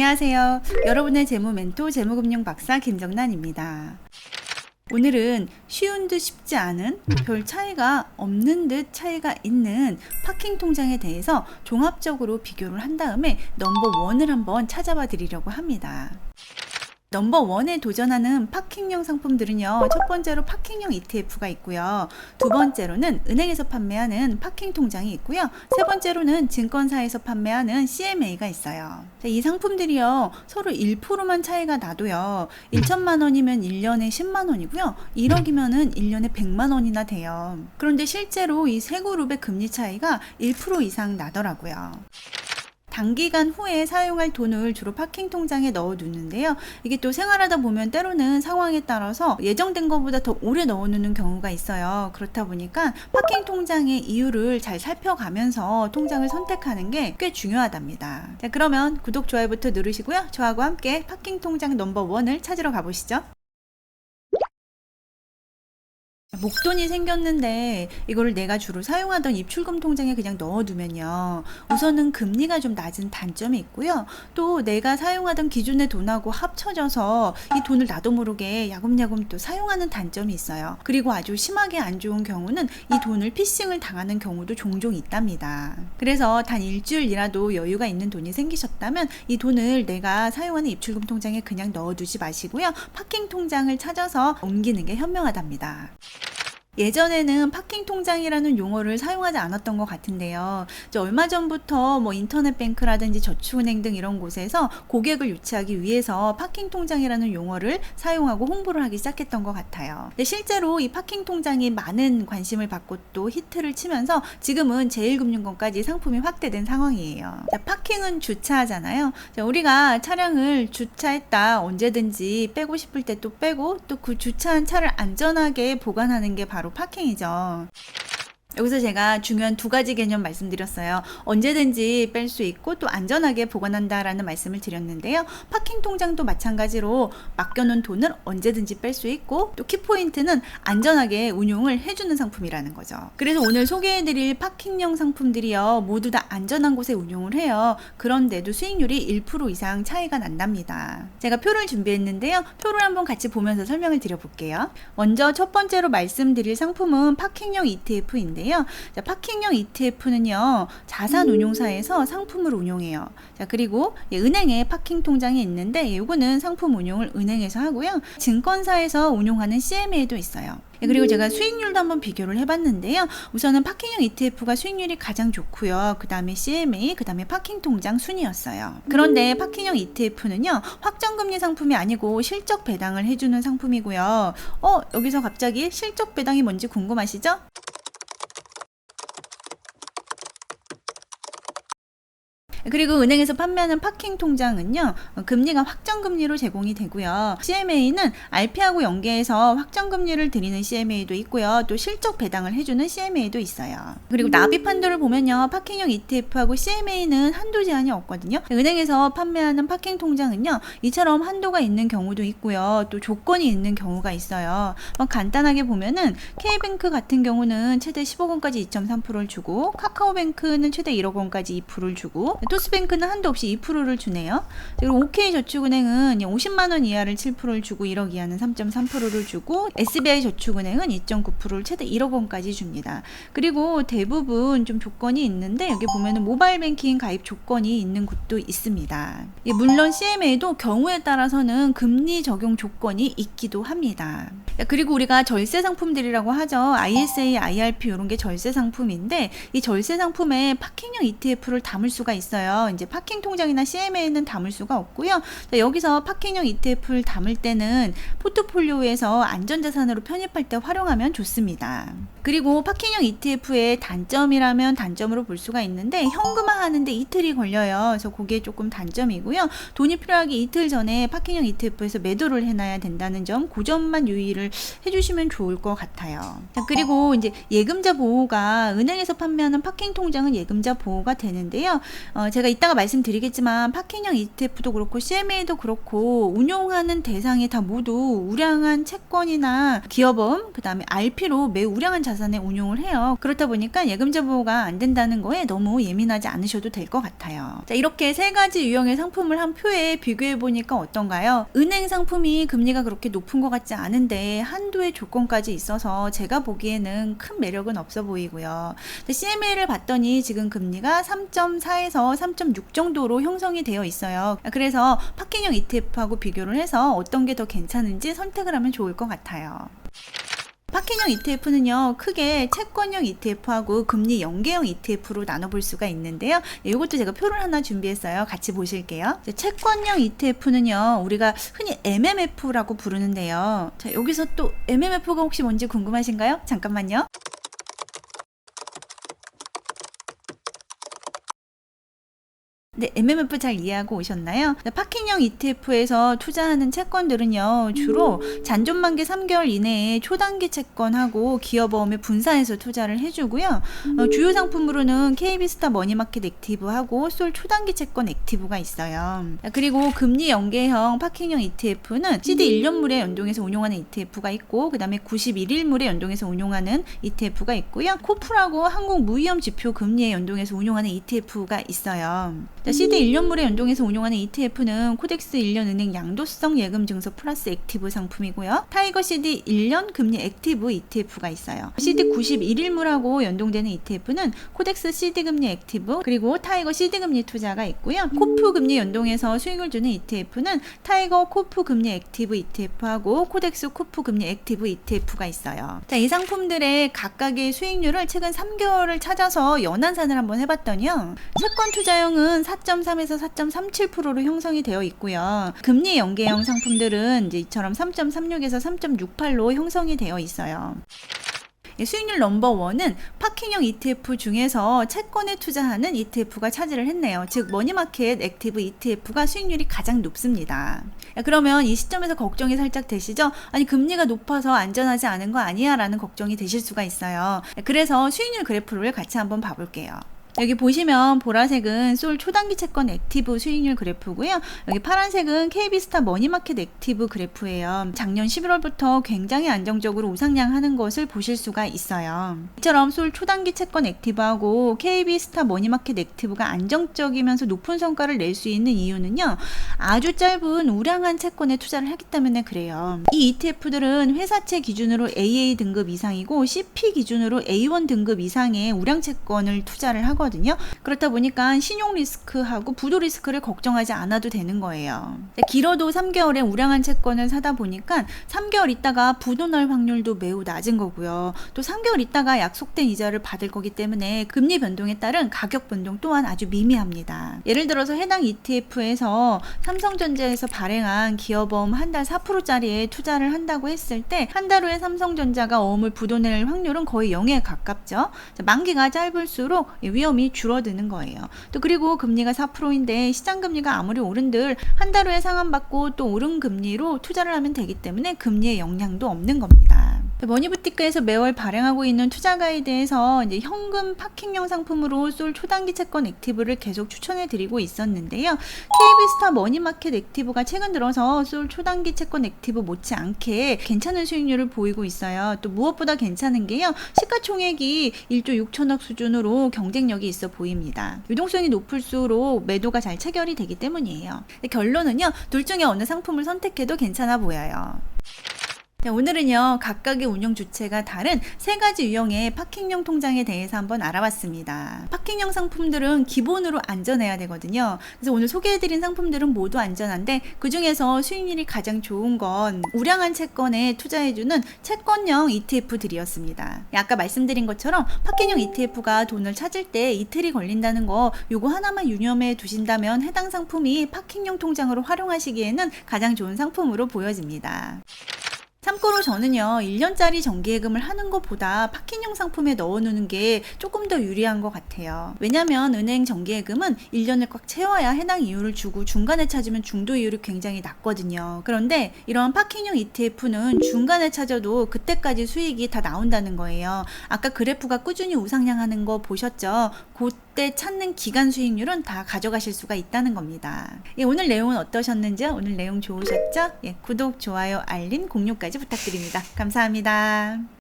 안녕하세요. 여러분의 재무 멘토 재무금융 박사 김정란입니다. 오늘은 쉬운 듯 쉽지 않은, 별 차이가 없는 듯 차이가 있는 파킹 통장에 대해서 종합적으로 비교를 한 다음에 넘버 1을 한번 찾아봐 드리려고 합니다. 넘버 1에 도전하는 파킹형 상품들은요, 첫 번째로 파킹형 ETF가 있고요, 두 번째로는 은행에서 판매하는 파킹 통장이 있고요, 세 번째로는 증권사에서 판매하는 CMA가 있어요. 이 상품들이요, 서로 1%만 차이가 나도요, 1천만 원이면 1년에 10만 원이고요, 1억이면은 1년에 100만 원이나 돼요. 그런데 실제로 이 세 그룹의 금리 차이가 1% 이상 나더라고요. 단기간 후에 사용할 돈을 주로 파킹 통장에 넣어 두는데요. 이게 또 생활하다 보면 때로는 상황에 따라서 예정된 것보다 더 오래 넣어 놓는 경우가 있어요. 그렇다 보니까 파킹 통장의 이유를 잘 살펴가면서 통장을 선택하는 게 꽤 중요하답니다. 자, 그러면 구독, 좋아요부터 누르시고요. 저하고 함께 파킹 통장 넘버 1을 찾으러 가보시죠. 목돈이 생겼는데 이거를 내가 주로 사용하던 입출금 통장에 그냥 넣어두면요, 우선은 금리가 좀 낮은 단점이 있고요, 또 내가 사용하던 기존의 돈하고 합쳐져서 이 돈을 나도 모르게 야금야금 또 사용하는 단점이 있어요. 그리고 아주 심하게 안 좋은 경우는 이 돈을 피싱을 당하는 경우도 종종 있답니다. 그래서 단 일주일이라도 여유가 있는 돈이 생기셨다면 이 돈을 내가 사용하는 입출금 통장에 그냥 넣어두지 마시고요, 파킹 통장을 찾아서 옮기는 게 현명하답니다. 예전에는 파킹 통장이라는 용어를 사용하지 않았던 것 같은데요. 얼마 전부터 인터넷 뱅크라든지 저축은행 등 이런 곳에서 고객을 유치하기 위해서 파킹 통장이라는 용어를 사용하고 홍보를 하기 시작했던 것 같아요. 실제로 이 파킹 통장이 많은 관심을 받고 또 히트를 치면서 지금은 제일금융권까지 상품이 확대된 상황이에요. 파킹은 주차하잖아요. 우리가 차량을 주차했다 언제든지 빼고 싶을 때 또 빼고, 또 그 주차한 차를 안전하게 보관하는 게 바로 파킹이죠. 여기서 제가 중요한 두 가지 개념 말씀드렸어요. 언제든지 뺄 수 있고 또 안전하게 보관한다라는 말씀을 드렸는데요. 파킹 통장도 마찬가지로 맡겨놓은 돈을 언제든지 뺄 수 있고, 또 키포인트는 안전하게 운용을 해주는 상품이라는 거죠. 그래서 오늘 소개해드릴 파킹형 상품들이요, 모두 다 안전한 곳에 운용을 해요. 그런데도 수익률이 1% 이상 차이가 난답니다. 제가 표를 준비했는데요. 표를 한번 같이 보면서 설명을 드려볼게요. 먼저 첫 번째로 말씀드릴 상품은 파킹형 ETF인데요. 자, 파킹형 ETF는요, 자산운용사에서 상품을 운용해요. 자, 그리고 은행에 파킹 통장이 있는데 이거는 상품 운용을 은행에서 하고요, 증권사에서 운용하는 CMA도 있어요. 그리고 제가 수익률도 한번 비교를 해봤는데요. 우선은 파킹형 ETF가 수익률이 가장 좋고요, 그 다음에 CMA, 그 다음에 파킹 통장 순이었어요. 그런데 파킹형 ETF는요, 확정금리 상품이 아니고 실적 배당을 해주는 상품이고요. 여기서 갑자기 실적 배당이 뭔지 궁금하시죠? 그리고 은행에서 판매하는 파킹 통장은요, 금리가 확정금리로 제공이 되고요, CMA는 RP하고 연계해서 확정금리를 드리는 CMA도 있고요, 또 실적 배당을 해주는 CMA도 있어요. 그리고 납입 한도를 보면요, 파킹형 ETF하고 CMA는 한도 제한이 없거든요. 은행에서 판매하는 파킹 통장은요, 이처럼 한도가 있는 경우도 있고요, 또 조건이 있는 경우가 있어요. 간단하게 보면은 K뱅크 같은 경우는 최대 10억 원까지 2.3%를 주고, 카카오뱅크는 최대 1억 원까지 2%를 주고, 토스뱅크는 한도 없이 2%를 주네요. 그리고 OK저축은행은 50만 원 이하를 7%를 주고 1억 이하는 3.3%를 주고, SBI저축은행은 2.9%를 최대 1억 원까지 줍니다. 그리고 대부분 좀 조건이 있는데, 여기 보면은 모바일 뱅킹 가입 조건이 있는 곳도 있습니다. 물론 CMA도 경우에 따라서는 금리 적용 조건이 있기도 합니다. 그리고 우리가 절세 상품들이라고 하죠. ISA, IRP 이런 게 절세 상품인데, 이 절세 상품에 파킹형 ETF를 담을 수가 있어요. 이제 파킹 통장이나 CMA는 담을 수가 없고요. 여기서 파킹형 ETF를 담을 때는 포트폴리오에서 안전자산으로 편입할 때 활용하면 좋습니다. 그리고 파킹형 ETF의 단점이라면 단점으로 볼 수가 있는데, 현금화 하는데 이틀이 걸려요. 그래서 그게 조금 단점이고요. 돈이 필요하기 이틀 전에 파킹형 ETF에서 매도를 해놔야 된다는 점, 그 점만 유의를 해주시면 좋을 것 같아요. 자, 그리고 이제 예금자 보호가, 은행에서 판매하는 파킹 통장은 예금자 보호가 되는데요. 제가 이따가 말씀드리겠지만 파킹형 ETF도 그렇고 CMA도 그렇고 운용하는 대상이 다 모두 우량한 채권이나 기업원, 그 다음에 RP로 매우 우량한 자산에 운용을 해요. 그렇다 보니까 예금자 보호가 안 된다는 거에 너무 예민하지 않으셔도 될 것 같아요. 자, 이렇게 세 가지 유형의 상품을 한 표에 비교해 보니까 어떤가요? 은행 상품이 금리가 그렇게 높은 것 같지 않은데 한도의 조건까지 있어서 제가 보기에는 큰 매력은 없어 보이고요. CMA를 봤더니 지금 금리가 3.4에서 3.6 정도로 형성이 되어 있어요. 그래서 파킹형 ETF하고 비교를 해서 어떤 게 더 괜찮은지 선택을 하면 좋을 것 같아요. 파킹형 ETF는요, 크게 채권형 ETF하고 금리 연계형 ETF로 나눠볼 수가 있는데요. 이것도 제가 표를 하나 준비했어요. 같이 보실게요. 채권형 ETF는요, 우리가 흔히 MMF라고 부르는데요. 자, 여기서 또 MMF가 혹시 뭔지 궁금하신가요? 잠깐만요. 네, MMF 잘 이해하고 오셨나요? 파킹형 ETF에서 투자하는 채권들은요, 주로 잔존만기 3개월 이내에 초단기 채권하고 기업어음에 분사해서 투자를 해주고요. 주요 상품으로는 KB스타 머니마켓 액티브하고 솔 초단기 채권 액티브가 있어요. 그리고 금리 연계형 파킹형 ETF는 CD 1년물에 연동해서 운용하는 ETF가 있고, 그 다음에 91일물에 연동해서 운용하는 ETF가 있고요. 코프라고 한국 무위험 지표 금리에 연동해서 운용하는 ETF가 있어요. CD 1년물에 연동해서 운용하는 ETF는 코덱스 1년 은행 양도성 예금 증서 플러스 액티브 상품이고요. 타이거 CD 1년 금리 액티브 ETF가 있어요. CD 91일물하고 연동되는 ETF는 코덱스 CD 금리 액티브, 그리고 타이거 CD 금리 투자가 있고요. 코프 금리 연동해서 수익을 주는 ETF는 타이거 코프 금리 액티브 ETF하고 코덱스 코프 금리 액티브 ETF가 있어요. 자, 이 상품들의 각각의 수익률을 최근 3개월을 찾아서 연환산을 한번 해봤더니요, 채권 투자형은 4.3에서 4.37%로 형성이 되어 있고요. 금리 연계형 상품들은 이제 이처럼 3.36에서 3.68로 형성이 되어 있어요. 수익률 넘버1은 파킹형 ETF 중에서 채권에 투자하는 ETF가 차지를 했네요. 즉 머니마켓 액티브 ETF가 수익률이 가장 높습니다. 그러면 이 시점에서 걱정이 살짝 되시죠? 아니, 금리가 높아서 안전하지 않은 거 아니야? 라는 걱정이 되실 수가 있어요. 그래서 수익률 그래프를 같이 한번 봐볼게요. 여기 보시면 보라색은 솔 초단기 채권 액티브 수익률 그래프고요. 여기 파란색은 KB스타 머니마켓 액티브 그래프예요. 작년 11월부터 굉장히 안정적으로 우상향하는 것을 보실 수가 있어요. 이처럼 솔 초단기 채권 액티브하고 KB스타 머니마켓 액티브가 안정적이면서 높은 성과를 낼 수 있는 이유는요, 아주 짧은 우량한 채권에 투자를 하기 때문에 그래요. 이 ETF들은 회사채 기준으로 AA 등급 이상이고 CP 기준으로 A1 등급 이상의 우량 채권을 투자를 하거든요. 그렇다 보니까 신용 리스크하고 부도 리스크를 걱정하지 않아도 되는 거예요. 길어도 3개월에 우량한 채권을 사다 보니까 3개월 있다가 부도 날 확률도 매우 낮은 거고요. 또 3개월 있다가 약속된 이자를 받을 거기 때문에 금리 변동에 따른 가격 변동 또한 아주 미미합니다. 예를 들어서 해당 ETF에서 삼성전자에서 발행한 기업어음 한 달 4%짜리에 투자를 한다고 했을 때 한 달 후에 삼성전자가 어음을 부도 낼 확률은 거의 0에 가깝죠. 만기가 짧을수록 위험이 줄어드는 거예요. 또 그리고 금리가 4%인데 시장 금리가 아무리 오른들 한 달 후에 상환받고 또 오른 금리로 투자를 하면 되기 때문에 금리에 영향도 없는 겁니다. 머니부티크에서 매월 발행하고 있는 투자 가이드에서 이제 현금 파킹형 상품으로 솔 초단기 채권 액티브를 계속 추천해 드리고 있었는데요. KB스타 머니마켓 액티브가 최근 들어서 솔 초단기 채권 액티브 못지않게 괜찮은 수익률을 보이고 있어요. 또 무엇보다 괜찮은 게요, 시가총액이 1조 6천억 수준으로 경쟁력이 있어 보입니다. 유동성이 높을수록 매도가 잘 체결이 되기 때문이에요. 결론은요, 둘 중에 어느 상품을 선택해도 괜찮아 보여요. 자, 오늘은요, 각각의 운영 주체가 다른 세 가지 유형의 파킹형 통장에 대해서 한번 알아봤습니다. 파킹형 상품들은 기본으로 안전해야 되거든요. 그래서 오늘 소개해드린 상품들은 모두 안전한데 그 중에서 수익률이 가장 좋은 건 우량한 채권에 투자해주는 채권형 ETF들이었습니다. 아까 말씀드린 것처럼 파킹형 ETF가 돈을 찾을 때 이틀이 걸린다는 거, 요거 하나만 유념해 두신다면 해당 상품이 파킹형 통장으로 활용하시기에는 가장 좋은 상품으로 보여집니다. 참고로 저는요, 1년짜리 정기예금을 하는 것보다 파킹용 상품에 넣어놓는 게 조금 더 유리한 것 같아요. 왜냐면 은행 정기예금은 1년을 꽉 채워야 해당 이율을 주고 중간에 찾으면 중도 이율이 굉장히 낮거든요. 그런데 이런 파킹용 ETF는 중간에 찾아도 그때까지 수익이 다 나온다는 거예요. 아까 그래프가 꾸준히 우상향하는 거 보셨죠? 그때 찾는 기간 수익률은 다 가져가실 수가 있다는 겁니다. 예, 오늘 내용은 어떠셨는지요? 오늘 내용 좋으셨죠? 예, 구독, 좋아요, 알림, 공유까지 부탁드립니다. 감사합니다.